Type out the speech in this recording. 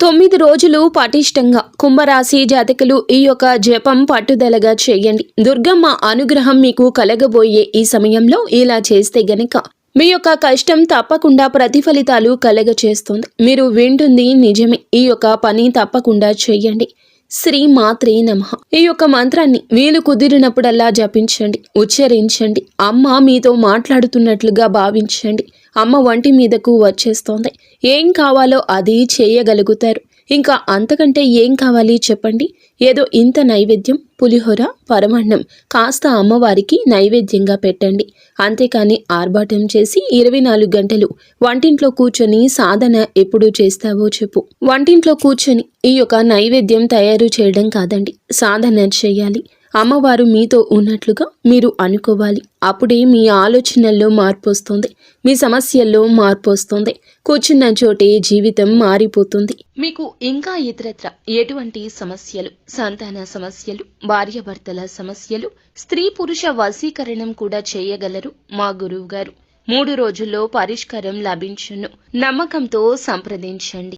9 రోజులు పటిష్టంగా కుంభరాశి జాతకులు ఈ యొక్క జపం పట్టుదలగా చేయండి. దుర్గమ్మ అనుగ్రహం మీకు కలగబోయే ఈ సమయంలో ఇలా చేస్తే గనక మీ యొక్క కష్టం తప్పకుండా ప్రతిఫలితాలు కలగచేస్తుంది. మీరు వింటుంది నిజమే. ఈ యొక్క పని తప్పకుండా చేయండి. శ్రీ మాత్రే నమః. ఈ యొక్క మంత్రాన్ని వీలు కుదిరినప్పుడల్లా జపించండి, ఉచ్చరించండి. అమ్మ మీతో మాట్లాడుతున్నట్లుగా భావించండి. అమ్మ వంటి మీదకు వచ్చేస్తోంది. ఏం కావాలో అది చేయగలుగుతారు. ఇంకా అంతకంటే ఏం కావాలి చెప్పండి? ఏదో ఇంత నైవేద్యం, పులిహోర, పరమాన్నం కాస్త అమ్మవారికి నైవేద్యంగా పెట్టండి. అంతేకాని ఆర్భాటం చేసి 24 గంటలు వంటింట్లో కూర్చొని సాధన ఎప్పుడు చేస్తావో చెప్పు. వంటింట్లో కూర్చొని ఈ యొక్క నైవేద్యం తయారు చేయడం కాదండి, సాధన చేయాలి. అమ్మవారు మీతో ఉన్నట్లుగా మీరు అనుకోవాలి. అప్పుడే మీ ఆలోచనల్లో మార్పు వస్తుంది, మీ సమస్యల్లో మార్పు వస్తుంది. కూర్చున్న చోటే జీవితం మారిపోతుంది. మీకు ఇంకా ఇతరత్ర ఎటువంటి సమస్యలు, సంతాన సమస్యలు, భార్యాభర్తల సమస్యలు, స్త్రీ పురుష వశీకరణం కూడా చేయగలరు మా గురువు గారు. 3 రోజుల్లో పరిష్కారం లభించును. నమ్మకంతో సంప్రదించండి.